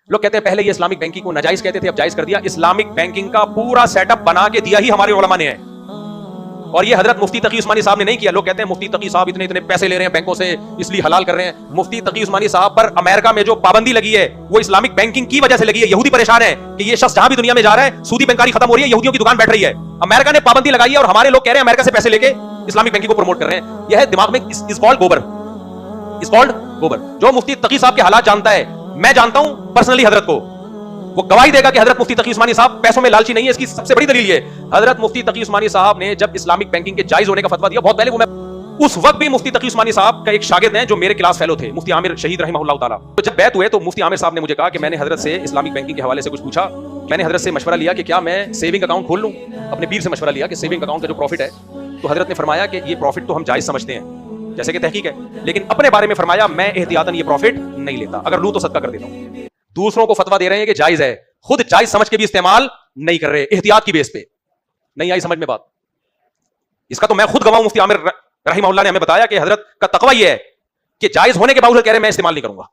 لوگ کہتے ہیں پہلے یہ اسلامک بینکنگ کو ناجائز کہتے تھے، اب جائز کر دیا. اسلامک بینکنگ کا پورا سیٹ اپ بنا کے دیا ہی ہمارے علماء نے ہے، اور یہ حضرت مفتی تقی عثمانی صاحب نے نہیں کیا. لوگ کہتے ہیں مفتی تقی صاحب اتنے پیسے لے رہے ہیں بینکوں سے اس لیے حلال کر رہے ہیں. مفتی تقی عثمانی صاحب پر امریکہ میں جو پابندی لگی ہے وہ اسلامک بینکنگ کی وجہ سے لگی ہے. یہودی پریشان ہے کہ یہ شخص جہاں بھی دنیا میں جا رہا ہے سودی بینکاری ختم ہو رہی ہے، یہودیوں کی دکان بیٹھ رہی ہے. امریکہ نے پابندی لگائی ہے اور ہمارے لوگ کہہ رہے ہیں امریکہ سے پیسے لے کے اسلامک بینکنگ کو پروموٹ کر رہے ہیں. یہ ہے دماغ میں از کالڈ گوبر، از کالڈ گوبر. جو مفتی تقی صاحب کے حالات جانتا ہے، میں جانتا ہوں پرسنلی حضرت کو، وہ گواہی دے گا کہ حضرت مفتی تقی عثمانی صاحب پیسوں میں لالچی نہیں ہے. اس کی سب سے بڑی دلیل یہ، حضرت مفتی تقی عثمانی صاحب نے جب اسلامک بینکنگ کے جائز ہونے کا فتویٰ دیا بہت پہلے، وہ میں اس وقت بھی مفتی تقی عثمانی صاحب کا ایک شاگرد ہیں جو میرے کلاس فیلو تھے، مفتی عامر شہید رحمہ اللہ تعالیٰ. تو جب بیعت ہوئے تو مفتی عامر صاحب نے مجھے کہا کہ میں نے حضرت سے اسلامک بینکنگ کے حوالے سے کچھ پوچھا. میں نے حضرت سے مشورہ لیا کہ کیا میں سیونگ اکاؤنٹ کھول لوں. اپنے پیر سے مشورہ لیا کہ سیونگ اکاؤنٹ کا جو پروفٹ ہے، تو حضرت نے فرمایا کہ یہ پروفٹ تو ہم جائز سمجھتے ہیں جیسے کہ تحقیق ہے، لیکن اپنے بارے میں فرمایا میں احتیاطاً یہ پروفٹ نہیں لیتا، اگر لوں تو صدقہ کر دیتا ہوں. دوسروں کو فتویٰ دے رہے ہیں کہ جائز ہے، خود جائز سمجھ کے بھی استعمال نہیں کر رہے، احتیاط کی بیس پہ. نہیں آئی سمجھ میں بات؟ اس کا تو میں خود گواہ. مفتی عامر رحمہ اللہ نے ہمیں بتایا کہ حضرت کا تقوی یہ ہے کہ جائز ہونے کے باوجود کہہ رہے ہیں میں استعمال نہیں کروں گا.